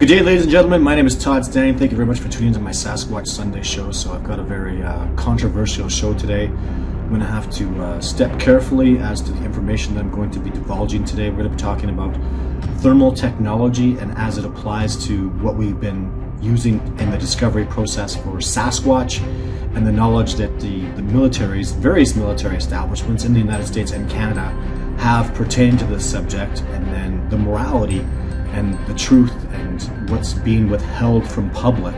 Good day, ladies and gentlemen. My name is Todd Stanning. Thank you very much for tuning into my Sasquatch Sunday show. So I've got a very controversial show today. I'm going to have to step carefully as to the information that I'm going to be divulging today. We're going to be talking about thermal technology and as it applies to what we've been using in the discovery process for Sasquatch and the knowledge that the militaries, various military establishments in the United States and Canada have pertaining to this subject, and then the morality and the truth and what's being withheld from public,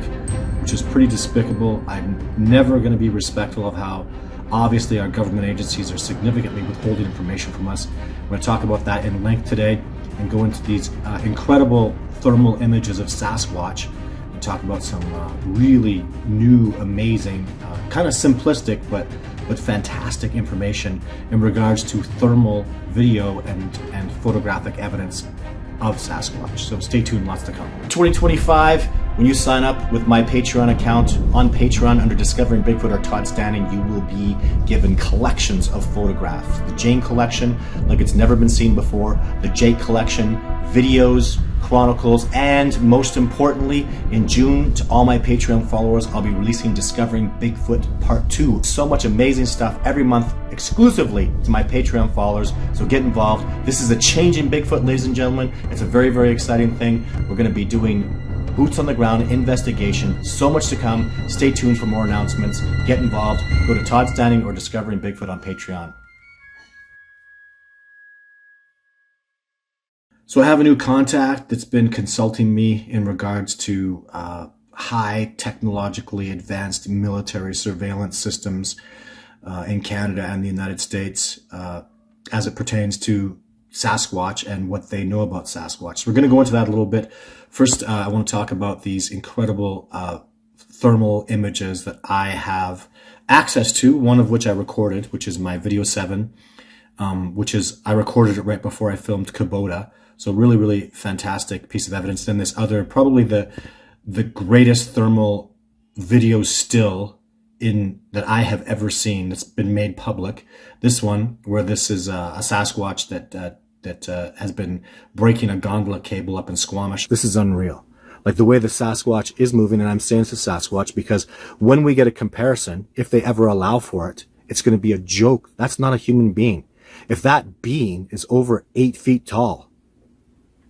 which is pretty despicable. I'm never going to be respectful of how obviously our government agencies are significantly withholding information from us. We're going to talk about that in length today and go into these incredible thermal images of Sasquatch and talk about some really new, amazing, kind of simplistic but fantastic information in regards to thermal video and photographic evidence of Sasquatch. So stay tuned, lots to come. 2025, when you sign up with my Patreon account on Patreon under Discovering Bigfoot or Todd Stanning, you will be given collections of photographs. The Jane collection, like it's never been seen before, the Jake collection, videos, chronicles, and most importantly, in June, to all my Patreon followers, I'll be releasing Discovering Bigfoot Part 2. So much amazing stuff every month exclusively to my Patreon followers, so get involved. This is a change in Bigfoot, ladies and gentlemen. It's a very, very exciting thing. We're going to be doing boots on the ground investigation. So much to come. Stay tuned for more announcements. Get involved. Go to Todd Stanning or Discovering Bigfoot on Patreon. So I have a new contact that's been consulting me in regards to high technologically advanced military surveillance systems in Canada and the United States as it pertains to Sasquatch and what they know about Sasquatch. So we're going to go into that a little bit. First, I want to talk about these incredible thermal images that I have access to, one of which I recorded, which is my Video 7, I recorded it right before I filmed Kubota. So really, really fantastic piece of evidence. Then this other, probably the greatest thermal video still that I have ever seen that's been made public. This one, where this is a Sasquatch that has been breaking a gondola cable up in Squamish. This is unreal. Like the way the Sasquatch is moving, and I'm saying it's a Sasquatch because when we get a comparison, if they ever allow for it, it's going to be a joke. That's not a human being. If that being is over 8 feet tall,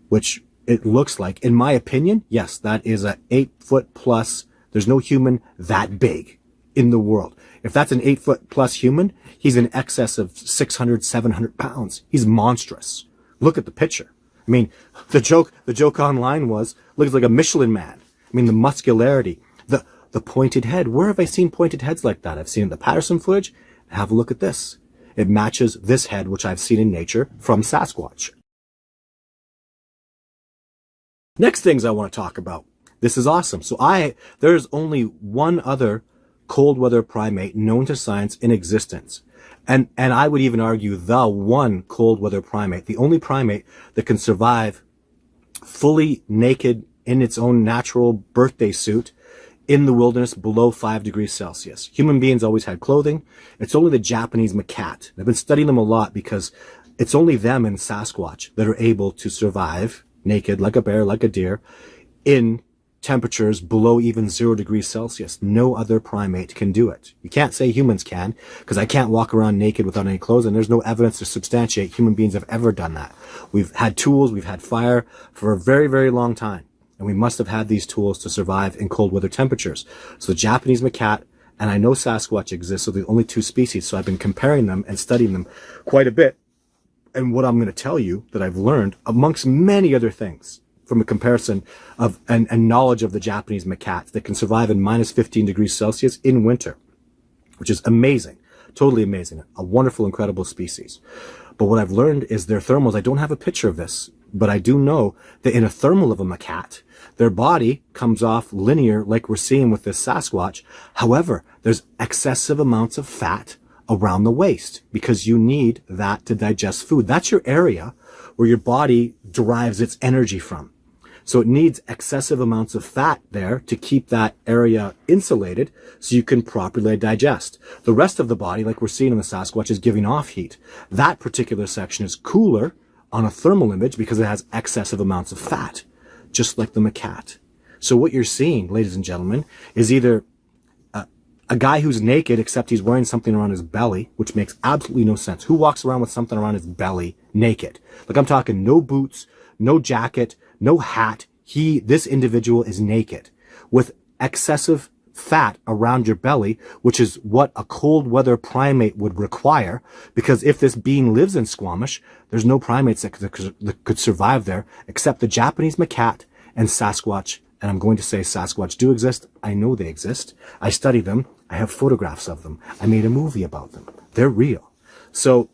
which it looks like, in my opinion, yes, that is a 8 foot plus. There's no human that big in the world. If that's an 8 foot plus human, he's in excess of 600, 700 pounds. He's monstrous. Look at the picture. I mean, the joke online was, looks like a Michelin man. I mean, the muscularity, the pointed head. Where have I seen pointed heads like that? I've seen the Patterson footage. Have a look at this. It matches this head, which I've seen in nature from Sasquatch. Next things I want to talk about. This is awesome. So there's only one other cold weather primate known to science in existence. And I would even argue the one cold weather primate, the only primate that can survive fully naked in its own natural birthday suit in the wilderness below 5 degrees Celsius. Human beings always had clothing. It's only the Japanese macaque. I've been studying them a lot because it's only them and Sasquatch that are able to survive naked, like a bear, like a deer, in temperatures below even 0 degrees Celsius. No other primate can do it. You can't say humans can, because I can't walk around naked without any clothes, and there's no evidence to substantiate human beings have ever done that. We've had tools, we've had fire for a very, very long time, and we must have had these tools to survive in cold weather temperatures. So the Japanese macaque, and I know Sasquatch exists, so the only two species, so I've been comparing them and studying them quite a bit. And what I'm going to tell you that I've learned, amongst many other things, from a comparison of and knowledge of the Japanese macaques that can survive in minus 15 degrees Celsius in winter, which is amazing, totally amazing, a wonderful, incredible species. But what I've learned is their thermals. I don't have a picture of this, but I do know that in a thermal of a macaque, their body comes off linear like we're seeing with this Sasquatch. However, there's excessive amounts of fat around the waist because you need that to digest food. That's your area where your body derives its energy from. So it needs excessive amounts of fat there to keep that area insulated so you can properly digest. The rest of the body, like we're seeing in the Sasquatch, is giving off heat. That particular section is cooler on a thermal image because it has excessive amounts of fat just like the macaque. So what you're seeing, ladies and gentlemen, is either a guy who's naked, except he's wearing something around his belly, which makes absolutely no sense. Who walks around with something around his belly naked? Like, I'm talking no boots, no jacket, no hat. This individual is naked with excessive fat around your belly, which is what a cold weather primate would require, because if this being lives in Squamish, there's no primates that could survive there except the Japanese macaque and Sasquatch. And I'm going to say Sasquatch do exist. I know they exist. I study them. I have photographs of them. I made a movie about them. They're real. So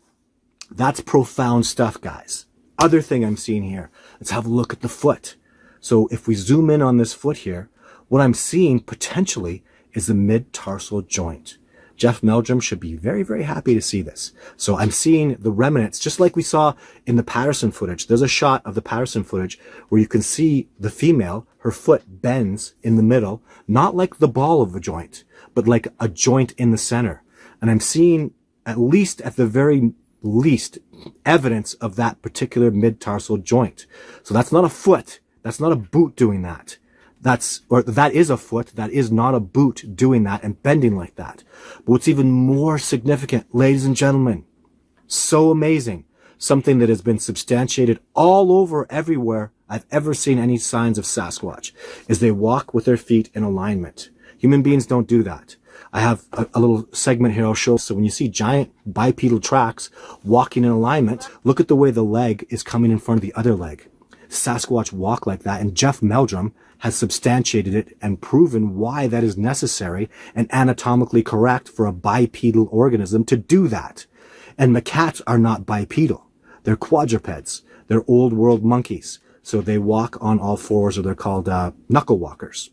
that's profound stuff, guys. Other thing I'm seeing here, let's have a look at the foot. So if we zoom in on this foot here, what I'm seeing potentially is the mid-tarsal joint. Jeff Meldrum should be very, very happy to see this. So I'm seeing the remnants, just like we saw in the Patterson footage. There's a shot of the Patterson footage where you can see the female, her foot bends in the middle, not like the ball of a joint, but like a joint in the center. And I'm seeing, at least at the very least, evidence of that particular mid-tarsal joint. So that's not a foot. That's not a boot doing that. That is a foot. That is not a boot doing that and bending like that. But what's even more significant, ladies and gentlemen, so amazing, something that has been substantiated all over everywhere I've ever seen any signs of Sasquatch, is they walk with their feet in alignment. Human beings don't do that. I have a little segment here I'll show. So when you see giant bipedal tracks walking in alignment, look at the way the leg is coming in front of the other leg. Sasquatch walk like that, and Jeff Meldrum has substantiated it and proven why that is necessary and anatomically correct for a bipedal organism to do that. And macaques are not bipedal. They're quadrupeds. They're old world monkeys. So they walk on all fours, or they're called knuckle walkers.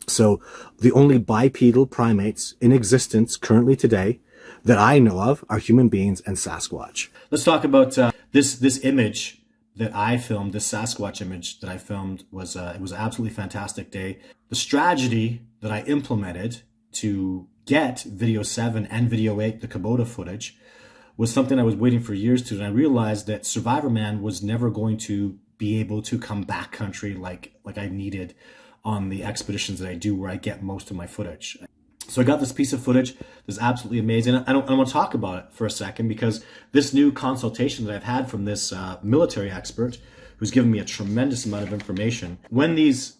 So the only bipedal primates in existence currently today that I know of are human beings and Sasquatch. Let's talk about this image that I filmed, this Sasquatch image that I filmed. It was an absolutely fantastic day. The strategy that I implemented to get video 7 and video 8, the Kubota footage, was something I was waiting for years to, and I realized that Survivor Man was never going to be able to come backcountry like I needed on the expeditions that I do, where I get most of my footage. So I got this piece of footage that's absolutely amazing. I want to talk about it for a second, because this new consultation that I've had from this military expert, who's given me a tremendous amount of information. When these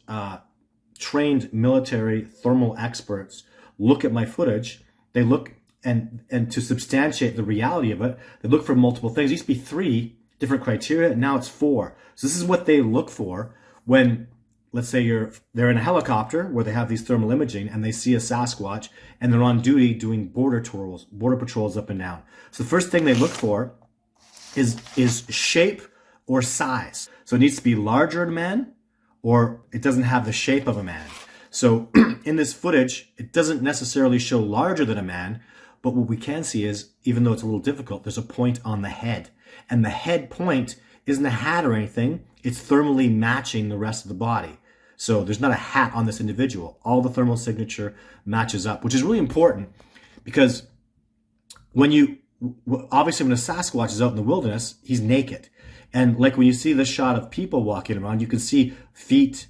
trained military thermal experts look at my footage, they look, and to substantiate the reality of it, they look for multiple things. It used to be 3 different criteria, and now it's 4. So this is what they look for when, let's say they're in a helicopter where they have these thermal imaging and they see a Sasquatch and they're on duty doing border patrols up and down. So the first thing they look for is shape or size. So it needs to be larger than a man, or it doesn't have the shape of a man. So in this footage, it doesn't necessarily show larger than a man, but what we can see is, even though it's a little difficult, there's a point on the head. And the head point isn't a hat or anything. It's thermally matching the rest of the body. So there's not a hat on this individual. All the thermal signature matches up, which is really important, because obviously when a Sasquatch is out in the wilderness, he's naked. And like when you see this shot of people walking around, you can see feet,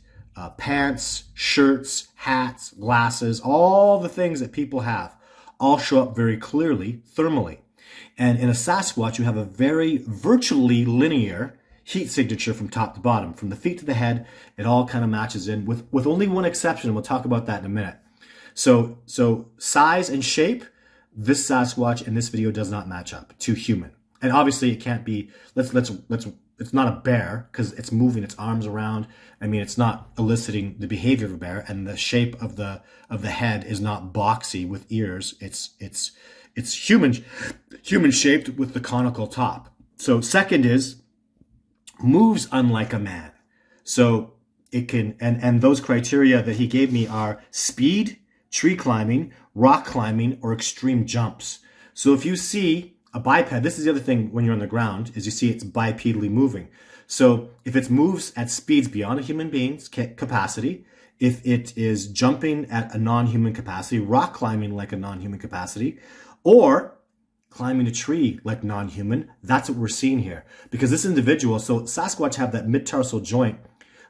pants, shirts, hats, glasses, all the things that people have all show up very clearly thermally. And in a Sasquatch, you have a very virtually linear heat signature from top to bottom. From the feet to the head, it all kind of matches in, with only one exception, and we'll talk about that in a minute. So size and shape, this Sasquatch in this video does not match up to human. And obviously it can't be, it's not a bear, because it's moving its arms around. I mean, it's not eliciting the behavior of a bear, and the shape of the head is not boxy with ears. It's human shaped with the conical top. So second is, moves unlike a man. So it can, and those criteria that he gave me are speed, tree climbing, rock climbing, or extreme jumps. So if you see a biped, this is the other thing when you're on the ground, is you see it's bipedally moving. So if it moves at speeds beyond a human being's capacity, if it is jumping at a non-human capacity, rock climbing like a non-human capacity, or climbing a tree like non-human, that's what we're seeing here. Because this individual, so Sasquatch have that mid-tarsal joint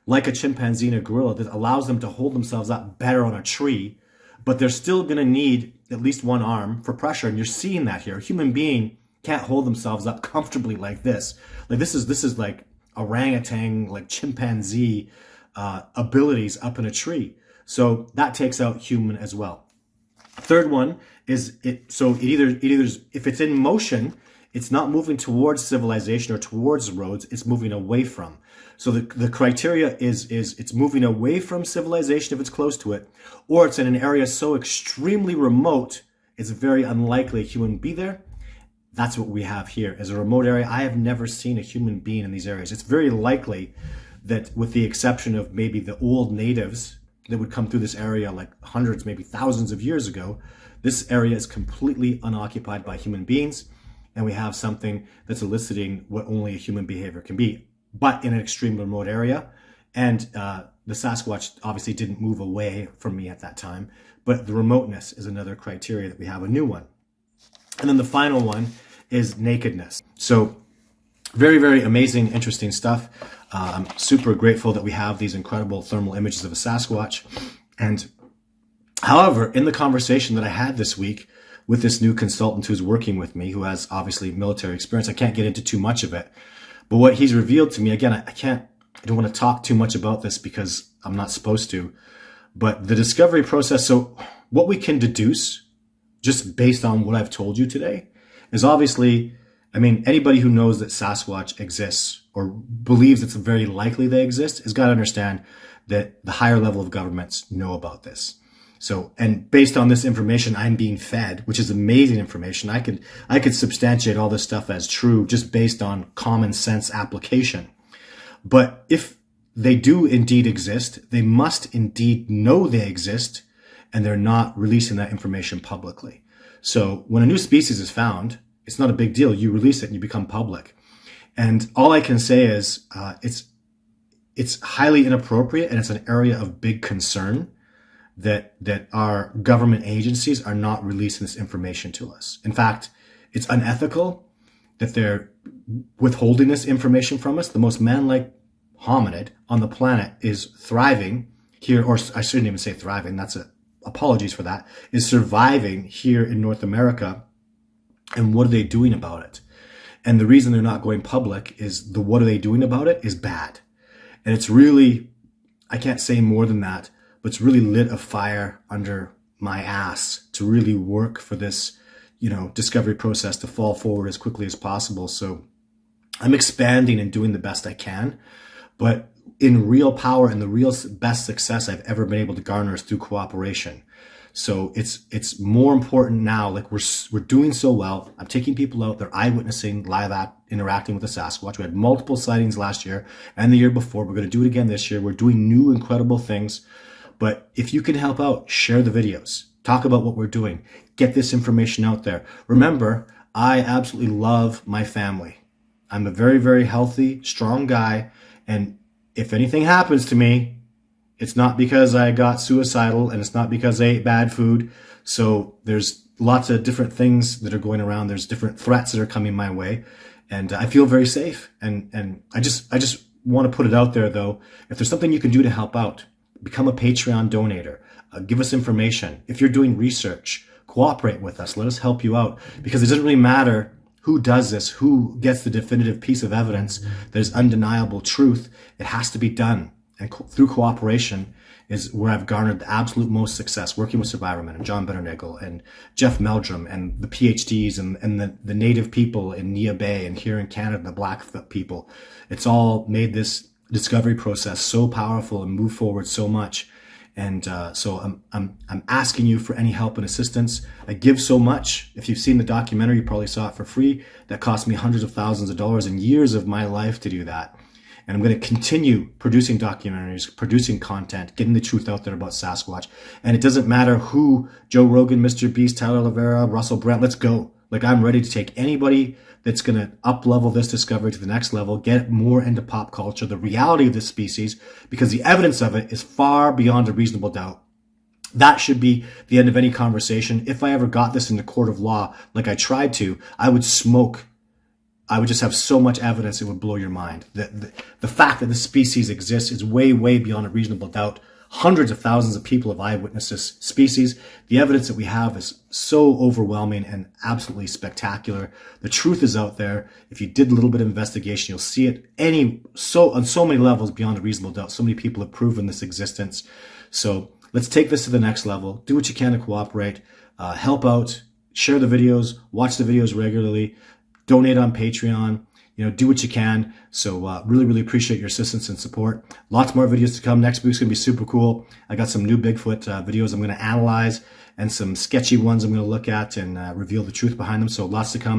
like a chimpanzee and a gorilla that allows them to hold themselves up better on a tree, but they're still going to need at least one arm for pressure. And you're seeing that here. A human being can't hold themselves up comfortably like this. Like this is like orangutan, like chimpanzee abilities up in a tree. So that takes out human as well. Third one is it either if it's in motion, it's not moving towards civilization or towards roads, it's moving away from. So the criteria is it's moving away from civilization if it's close to it, or it's in an area so extremely remote, it's very unlikely a human would be there. That's what we have here as a remote area. I have never seen a human being in these areas. It's very likely that, with the exception of maybe the old natives that would come through this area like hundreds, maybe thousands of years ago, this area is completely unoccupied by human beings. And we have something that's eliciting what only a human behavior can be, but in an extremely remote area. And the Sasquatch obviously didn't move away from me at that time, but the remoteness is another criteria that we have, a new one. And then the final one is nakedness. So very, very amazing, interesting stuff. I'm super grateful that we have these incredible thermal images of a Sasquatch. And however, in the conversation that I had this week with this new consultant who's working with me, who has obviously military experience, I can't get into too much of it. But what he's revealed to me, again, I don't want to talk too much about this because I'm not supposed to, but the discovery process. So what we can deduce just based on what I've told you today is obviously, I mean, anybody who knows that Sasquatch exists or believes it's very likely they exist has got to understand that the higher level of governments know about this. So, and based on this information I'm being fed, which is amazing information, I could substantiate all this stuff as true just based on common sense application. But if they do indeed exist, they must indeed know they exist, and they're not releasing that information publicly. So when a new species is found, it's not a big deal. You release it and you become public. And all I can say is it's highly inappropriate, and it's an area of big concern that our government agencies are not releasing this information to us. In fact, it's unethical that they're withholding this information from us. The most man-like hominid on the planet is thriving here, or I shouldn't even say thriving, apologies for that, is surviving here in North America. And what are they doing about it? And the reason they're not going public is what are they doing about it is bad. And it's really, I can't say more than that, but it's really lit a fire under my ass to really work for this, discovery process to fall forward as quickly as possible. So I'm expanding and doing the best I can, but in real power and the real best success I've ever been able to garner is through cooperation. So it's more important now. Like we're doing so well. I'm taking people out. They're eyewitnessing, live interacting with the Sasquatch. We had multiple sightings last year and the year before. We're going to do it again this year. We're doing new incredible things. But if you can help out, share the videos. Talk about what we're doing. Get this information out there. Remember, I absolutely love my family. I'm a very, very healthy, strong guy. And if anything happens to me, it's not because I got suicidal, and it's not because I ate bad food. So there's lots of different things that are going around. There's different threats that are coming my way, and I feel very safe. And I just want to put it out there, though. If there's something you can do to help out, become a Patreon donator. Give us information. If you're doing research, cooperate with us. Let us help you out, because it doesn't really matter who does this, who gets the definitive piece of evidence that is undeniable truth. It has to be done. And through cooperation is where I've garnered the absolute most success, working with Survivorman and John Bennernagel and Jeff Meldrum and the PhDs and the native people in Nia Bay and here in Canada, the Blackfoot people. It's all made this discovery process so powerful and move forward so much. And so I'm asking you for any help and assistance. I give so much. If you've seen the documentary, you probably saw it for free. That cost me hundreds of thousands of dollars and years of my life to do that. And I'm going to continue producing documentaries, producing content, getting the truth out there about Sasquatch. And it doesn't matter who, Joe Rogan, Mr. Beast, Tyler Rivera, Russell Brand, let's go. Like, I'm ready to take anybody that's going to up-level this discovery to the next level, get more into pop culture, the reality of this species, because the evidence of it is far beyond a reasonable doubt. That should be the end of any conversation. If I ever got this in the court of law, like I tried to, I would smoke I would just have so much evidence it would blow your mind. The fact that this species exists is way, way beyond a reasonable doubt. Hundreds of thousands of people have eyewitnessed this species. The evidence that we have is so overwhelming and absolutely spectacular. The truth is out there. If you did a little bit of investigation, you'll see it on so many levels beyond a reasonable doubt. So many people have proven this existence. So let's take this to the next level. Do what you can to cooperate, help out, share the videos, watch the videos regularly, donate on Patreon, do what you can. So really, really appreciate your assistance and support. Lots more videos to come. Next week's going to be super cool. I got some new Bigfoot videos I'm going to analyze and some sketchy ones I'm going to look at and reveal the truth behind them. So lots to come.